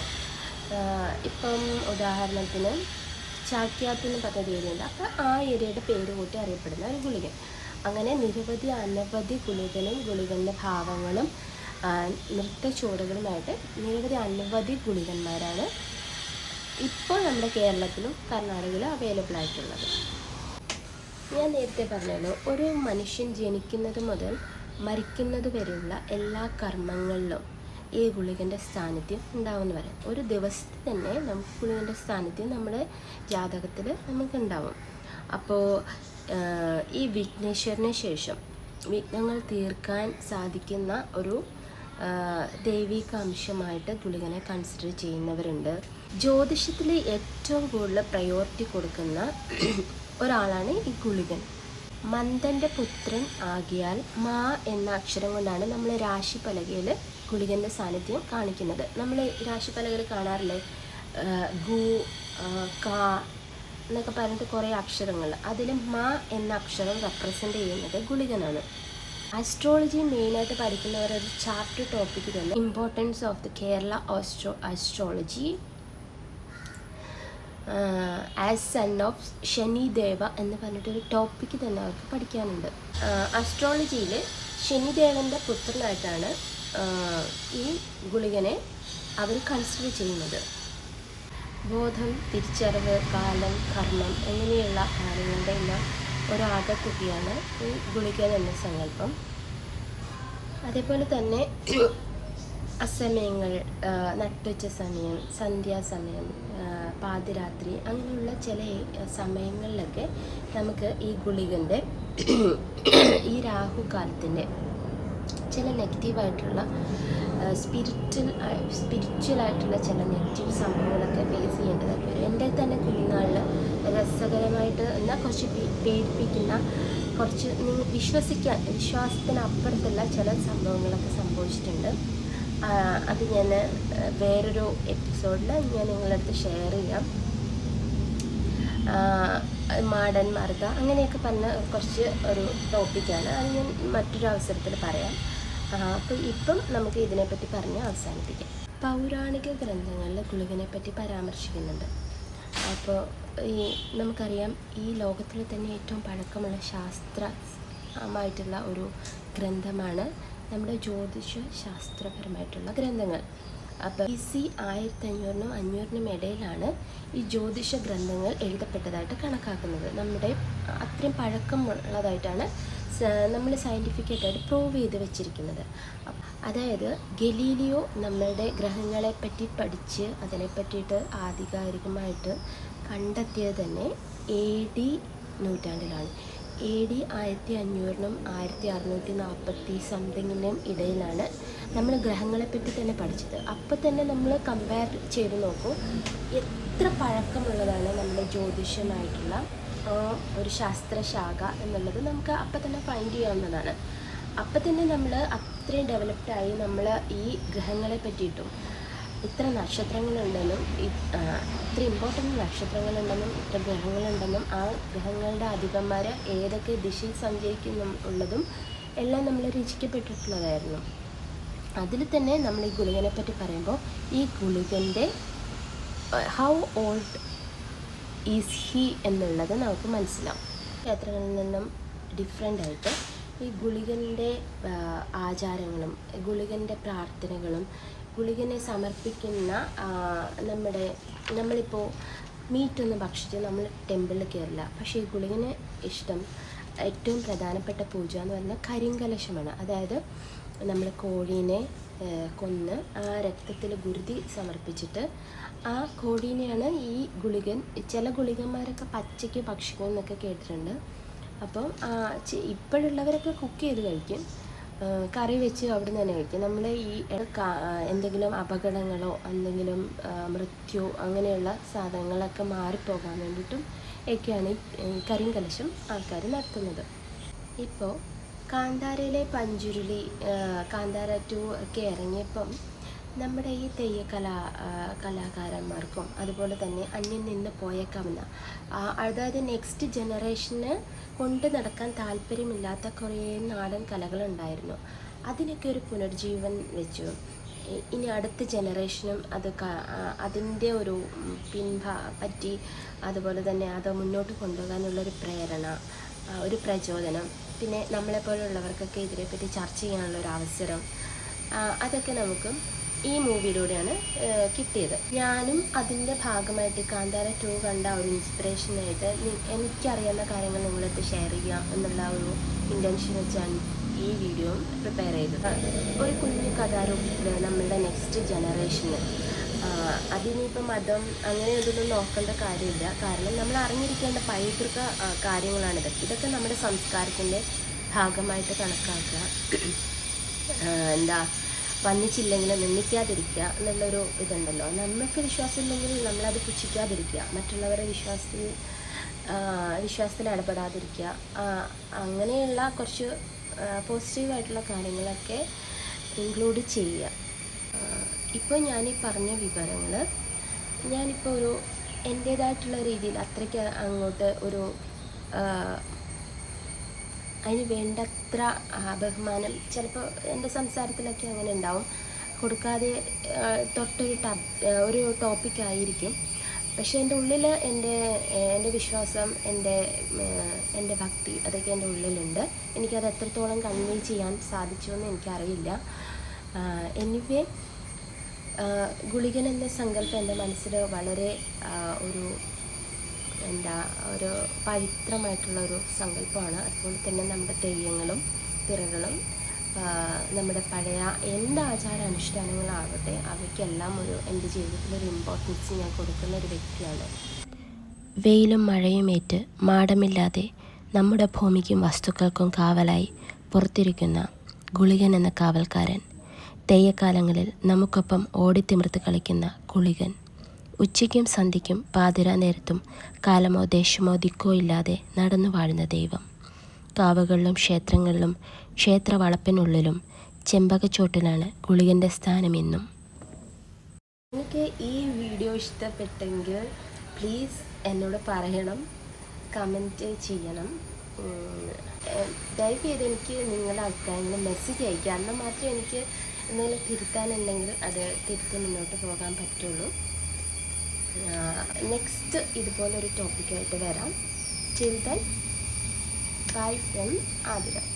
ഇപ്പം ഉദാഹരണത്തിന് ചാക്യാത്തിന് പറഞ്ഞ ഏരിയയുണ്ട്, അപ്പോൾ ആ ഏരിയയുടെ പേര് കൂട്ടി അറിയപ്പെടുന്ന ഒരു ഗുളികൻ. അങ്ങനെ അനവധി ഗുളികനും ഗുളികൻ്റെ ഭാവങ്ങളും നൃത്തച്ചുവടുകളുമായിട്ട് അനവധി ഗുളികന്മാരാണ് ഇപ്പോൾ നമ്മുടെ കേരളത്തിലും കർണാടകയിലും അവൈലബിൾ ആയിട്ടുള്ളത്. ഞാൻ നേരത്തെ പറഞ്ഞല്ലോ, ഒരു മനുഷ്യൻ ജനിക്കുന്നത് മുതൽ മരിക്കുന്നത് വരെയുള്ള എല്ലാ കർമ്മങ്ങളിലും ഈ ഗുളികൻ്റെ സാന്നിധ്യം ഉണ്ടാവുമെന്ന് പറയാം. ഒരു ദിവസത്തിൽ തന്നെ നമുക്ക് ഗുളികൻ്റെ സാന്നിധ്യം നമ്മുടെ ജാതകത്തിൽ നമുക്കുണ്ടാവും. അപ്പോൾ ഈ വിഘ്നേശ്വരന് ശേഷം വിഘ്നങ്ങൾ തീർക്കാൻ സാധിക്കുന്ന ഒരു ദൈവിക അംശമായിട്ട് ഗുളികനെ കൺസിഡർ ചെയ്യുന്നവരുണ്ട്. ജ്യോതിഷത്തിൽ ഏറ്റവും കൂടുതൽ പ്രയോറിറ്റി കൊടുക്കുന്ന ഒരാളാണ് ഈ ഗുളികൻ. മന്ദൻ്റെ പുത്രൻ ആകിയാൽ മാ എന്ന അക്ഷരം കൊണ്ടാണ് നമ്മൾ രാശിപ്പലകയിൽ ഗുളികൻ്റെ സാന്നിധ്യം കാണിക്കുന്നത്. നമ്മൾ രാശിപ്പലകയിൽ കാണാറില്ലേ, ഗു, കാ എന്നൊക്കെ പറഞ്ഞിട്ട് കുറേ അക്ഷരങ്ങൾ, അതിൽ മാ എന്ന അക്ഷരം റെപ്രസെൻ്റ് ചെയ്യുന്നത് ഗുളികനാണ്. ആസ്ട്രോളജി മെയിനായിട്ട് പഠിക്കുന്നവരൊരു ചാപ്റ്റർ ടോപ്പിക്ക് തന്നെ importance of the Kerala astrology as son of Shanideva എന്ന് പറഞ്ഞിട്ടൊരു ടോപ്പിക്ക് തന്നെ അവർക്ക് പഠിക്കാനുണ്ട്. ആസ്ട്രോളജിയിൽ ശനിദേവൻ്റെ പുത്രനായിട്ടാണ് ഈ ഗുളികനെ അവർ കൺസിഡർ ചെയ്യുന്നത്. ബോധം, തിരിച്ചറിവ്, കാലം, കർമ്മം എന്നിങ്ങനെയുള്ള കാര്യങ്ങളുടെ എല്ലാം ഒരാകത്തുകയാണ് ഈ ഗുളികൻ എന്ന സങ്കല്പം. അതേപോലെ തന്നെ അസമയങ്ങൾ, നട്ടുച്ച സമയം, സന്ധ്യാസമയം, പാതിരാത്രി അങ്ങനെയുള്ള ചില സമയങ്ങളിലൊക്കെ നമുക്ക് ഈ ഗുളികൻ്റെ ഈ രാഹുകാലത്തിൻ്റെ ചില നെഗറ്റീവായിട്ടുള്ള സ്പിരിച്വലായിട്ടുള്ള ചില നെഗറ്റീവ് സംഭവങ്ങളൊക്കെ ഫേസ് ചെയ്യേണ്ടതൊക്കെ വരും. എൻ്റെ തന്നെ കുഞ്ഞുനാളിൽ രസകരമായിട്ട് എന്നാൽ കുറച്ച് പേടിപ്പിക്കുന്ന കുറച്ച് വിശ്വാസത്തിനപ്പുറത്തുള്ള ചില സംഭവങ്ങളൊക്കെ സംഭവിച്ചിട്ടുണ്ട്. അത് ഞാൻ വേറൊരു എപ്പിസോഡിൽ ഞാൻ നിങ്ങളുടെ അടുത്ത് ഷെയർ ചെയ്യാം. മാടൻ മറുത അങ്ങനെയൊക്കെ പറഞ്ഞ കുറച്ച് ഒരു ടോപ്പിക്കാണ്. അത് ഞാൻ മറ്റൊരു അവസരത്തിൽ പറയാം. അപ്പോൾ ഇപ്പം നമുക്ക് ഇതിനെപ്പറ്റി പറഞ്ഞ് അവസാനിപ്പിക്കാം. പൗരാണിക ഗ്രന്ഥങ്ങളിൽ ഗുളികനെ പറ്റി പരാമർശിക്കുന്നുണ്ട്. അപ്പോൾ നമുക്കറിയാം, ഈ ലോകത്തിൽ തന്നെ ഏറ്റവും പഴക്കമുള്ള ശാസ്ത്രമായിട്ടുള്ള ഒരു ഗ്രന്ഥമാണ് നമ്മുടെ ജ്യോതിഷ ശാസ്ത്രപരമായിട്ടുള്ള ഗ്രന്ഥങ്ങൾ. അപ്പോൾ BC 1500-നും 500-നും ഇടയിലാണ് ഈ ജ്യോതിഷ ഗ്രന്ഥങ്ങൾ എഴുതപ്പെട്ടതായിട്ട് കണക്കാക്കുന്നത്. നമ്മുടെ അത്രയും പഴക്കമുള്ളതായിട്ടാണ് നമ്മൾ സയൻറ്റിഫിക്കായിട്ട് പ്രൂവ് ചെയ്ത് വെച്ചിരിക്കുന്നത്. അതായത് ഗലീലിയോ നമ്മളുടെ ഗ്രഹങ്ങളെപ്പറ്റി പഠിച്ച് അതിനെ പറ്റിയിട്ട് ആധികാരികമായിട്ട് കണ്ടെത്തിയത് തന്നെ AD നൂറ്റാണ്ടിലാണ്. AD 1500-നും 1640 സംതിങ്ങിനും ഇടയിലാണ് നമ്മൾ ഗ്രഹങ്ങളെപ്പറ്റി തന്നെ പഠിച്ചത്. അപ്പോൾ തന്നെ നമ്മൾ കമ്പയർ ചെയ്ത് നോക്കൂ, എത്ര പഴക്കമുള്ളതാണ് നമ്മുടെ ജ്യോതിഷമായിട്ടുള്ള ഒരു ശാസ്ത്രശാഖ എന്നുള്ളത് നമുക്ക് അപ്പം തന്നെ ഫൈൻഡ് ചെയ്യാവുന്നതാണ്. അപ്പം തന്നെ നമ്മൾ അത്രയും ഡെവലപ്ഡായി നമ്മൾ ഈ ഗ്രഹങ്ങളെ പറ്റിയിട്ടും ഇത്ര നക്ഷത്രങ്ങളുണ്ടെന്നും ഇത്ര ഇമ്പോർട്ടൻ്റ് നക്ഷത്രങ്ങളുണ്ടെന്നും ഇത്ര ഗ്രഹങ്ങളുണ്ടെന്നും ആ ഗ്രഹങ്ങളുടെ അധിപന്മാർ ഏതൊക്കെ ദിശയിൽ സഞ്ചരിക്കുന്നുള്ളതും എല്ലാം നമ്മൾ രചിക്കപ്പെട്ടിട്ടുള്ളതായിരുന്നു. അതിൽ തന്നെ നമ്മൾ ഈ ഗുളികനെ പറ്റി പറയുമ്പോൾ ഈ ഗുളികൻ്റെ ഹൗ ഓൾഡ് ഈസ് ഹി എന്നുള്ളത് നമുക്ക് മനസ്സിലാവും. ക്ഷേത്രങ്ങളിൽ നിന്നും ഡിഫറെൻ്റ് ആയിട്ട് ഈ ഗുളികൻ്റെ ആചാരങ്ങളും ഗുളികൻ്റെ പ്രാർത്ഥനകളും ഗുളികനെ സമർപ്പിക്കുന്ന നമ്മളിപ്പോൾ മീറ്റൊന്നും ഭക്ഷിച്ച് നമ്മൾ ടെമ്പിളിൽ കയറില്ല. പക്ഷേ ഈ ഗുളികന് ഇഷ്ടം ഏറ്റവും പ്രധാനപ്പെട്ട പൂജ എന്ന് പറഞ്ഞാൽ കരിങ്കലശമാണ്. അതായത് നമ്മൾ കോഴീനെ കൊന്ന് ആ രക്തത്തിൽ ഗുരുതി സമർപ്പിച്ചിട്ട് ആ കോഴീനെയാണ് ഈ ഗുളികൻ, ചില ഗുളികന്മാരൊക്കെ പച്ചയ്ക്ക് ഭക്ഷിക്കും എന്നൊക്കെ കേട്ടിട്ടുണ്ട്. അപ്പം ഇപ്പോഴുള്ളവരൊക്കെ കുക്ക് ചെയ്ത് കഴിക്കും, കറി വെച്ച് അവിടെ നിന്ന് തന്നെ കഴിക്കും. നമ്മൾ ഈ എന്തെങ്കിലും അപകടങ്ങളോ എന്തെങ്കിലും മൃത്യു അങ്ങനെയുള്ള സാധനങ്ങളൊക്കെ മാറിപ്പോകാൻ വേണ്ടിയിട്ടും ഒക്കെയാണ് ഈ കരിങ്കലശം ആൾക്കാർ നടത്തുന്നത്. ഇപ്പോൾ കാന്താരയിലെ പഞ്ചുരുളി, കാന്താര 2 ഒക്കെ ഇറങ്ങിയപ്പം നമ്മുടെ ഈ കലാകാരന്മാർക്കും അതുപോലെ തന്നെ അന്യം നിന്ന് പോയേക്കാവുന്ന, അതായത് നെക്സ്റ്റ് ജനറേഷന് കൊണ്ട് നടക്കാൻ താല്പര്യമില്ലാത്ത കുറേ നാടൻ കലകളുണ്ടായിരുന്നു. അതിനൊക്കെ ഒരു പുനർജീവൻ വെച്ചു. ഇനി അടുത്ത ജനറേഷനും അതിൻ്റെ ഒരു പറ്റി അതുപോലെ തന്നെ അത് മുന്നോട്ട് കൊണ്ടുപോകാനുള്ളൊരു പ്രേരണ, ഒരു പ്രചോദനം, പിന്നെ നമ്മളെപ്പോലുള്ളവർക്കൊക്കെ ഇതിനെപ്പറ്റി ചർച്ച ചെയ്യാനുള്ളൊരു അവസരം, അതൊക്കെ നമുക്ക് ഈ മൂവിയിലൂടെയാണ് കിട്ടിയത്. ഞാനും അതിൻ്റെ ഭാഗമായിട്ട് കാന്താര 2 കണ്ട ഒരു ഇൻസ്പിറേഷനായിട്ട് എനിക്കറിയാവുന്ന കാര്യങ്ങൾ നിങ്ങളടുത്ത് ഷെയർ ചെയ്യുക എന്നുള്ള ഒരു ഇൻറ്റൻഷൻ വെച്ചാണ് ഈ വീഡിയോ പ്രിപ്പയർ ചെയ്തത്. ഒരു കുഞ്ഞു കഥാരൂപത്തിൽ നമ്മളുടെ നെക്സ്റ്റ് ജനറേഷന് അതിനിപ്പോൾ മതം അങ്ങനെ ഇതൊന്നും നോക്കേണ്ട കാര്യമില്ല. കാരണം നമ്മൾ അറിഞ്ഞിരിക്കേണ്ട പൈതൃക കാര്യങ്ങളാണിത്. ഇതൊക്കെ നമ്മുടെ സംസ്കാരത്തിൻ്റെ ഭാഗമായിട്ട് കണക്കാക്കുക. വന്നിച്ചില്ലെങ്കിൽ നിന്ദിക്കാതിരിക്കുക എന്നുള്ളൊരു ഇതുണ്ടല്ലോ. നമുക്ക് വിശ്വാസമില്ലെങ്കിൽ നമ്മളത് പുച്ഛിക്കാതിരിക്കുക, മറ്റുള്ളവരുടെ വിശ്വാസത്തിൽ ഇടപെടാതിരിക്കുക. അങ്ങനെയുള്ള കുറച്ച് പോസിറ്റീവായിട്ടുള്ള കാര്യങ്ങളൊക്കെ ഇൻക്ലൂഡ് ചെയ്യുക. ഇപ്പോൾ ഞാനീ പറഞ്ഞ വിവരങ്ങൾ ഞാനിപ്പോൾ എൻ്റേതായിട്ടുള്ള രീതിയിൽ അത്രയ്ക്ക് അങ്ങോട്ട് അതിന് വേണ്ടത്ര ബഹുമാനം ചിലപ്പോൾ എൻ്റെ സംസാരത്തിലൊക്കെ അങ്ങനെ ഉണ്ടാവും, കൊടുക്കാതെ ഒരു ടോപ്പിക്കായിരിക്കും. പക്ഷേ എൻ്റെ ഉള്ളിൽ എൻ്റെ വിശ്വാസം, എൻ്റെ ഭക്തി അതൊക്കെ എൻ്റെ ഉള്ളിലുണ്ട്. എനിക്കത് എത്രത്തോളം കൺവേ ചെയ്യാൻ സാധിച്ചു എന്ന് എനിക്കറിയില്ല. എനിവേ, ഗുളികൻ എന്ന സങ്കല്പം എൻ്റെ മനസ്സിൽ വളരെ ഒരു പവിത്രമായിട്ടുള്ളൊരു സങ്കല്പമാണ്. അതുപോലെ തന്നെ നമ്മുടെ തെയ്യങ്ങളും തിറകളും നമ്മുടെ പഴയ എന്ത് ആചാരാനുഷ്ഠാനങ്ങളാവട്ടെ അവയ്ക്കെല്ലാം എൻ്റെ ജീവിതത്തിലൊരു ഇമ്പോർട്ടൻസ് ഞാൻ കൊടുക്കുന്ന ഒരു വ്യക്തിയാണ്. വെയിലും മഴയുമേറ്റ് മാടമില്ലാതെ നമ്മുടെ ഭൂമിക്കും വസ്തുക്കൾക്കും കാവലായി പുറത്തിരിക്കുന്ന ഗുളികൻ എന്ന കാവൽക്കാരൻ, തെയ്യക്കാലങ്ങളിൽ നമുക്കൊപ്പം ഓടിത്തിമിർത്ത് കളിക്കുന്ന ഗുളികൻ, ഉച്ചയ്ക്കും സന്ധ്യയ്ക്കും പാതിരാ നേരത്തും കാലമോ ദേശമോ ദിക്കോ ഇല്ലാതെ നടന്നു വാഴുന്ന ദൈവം, കാവുകളിലും ക്ഷേത്രങ്ങളിലും ക്ഷേത്രവളപ്പിനുള്ളിലും ചെമ്പകച്ചോട്ടിലാണ് ഗുളികൻ്റെ സ്ഥാനം എന്നും. നിങ്ങൾക്ക് ഈ വീഡിയോ ഇഷ്ടപ്പെട്ടെങ്കിൽ പ്ലീസ് എന്നോട് പറയണം, കമൻറ്റ് ചെയ്യണം. ദയവ് ചെയ്ത് എനിക്ക് നിങ്ങളുടെ അഭിപ്രായങ്ങൾ മെസ്സേജ് അയക്കുക. എന്നാൽ മാത്രമേ എനിക്ക് എന്തെങ്കിലും തിരുത്താനുണ്ടെങ്കിൽ അത് തിരുത്തി മുന്നോട്ട് പോകാൻ പറ്റുള്ളൂ. നെക്സ്റ്റ് ഇതുപോലൊരു ടോപ്പിക്കായിട്ട് വരാം. Till then, bye from Adira.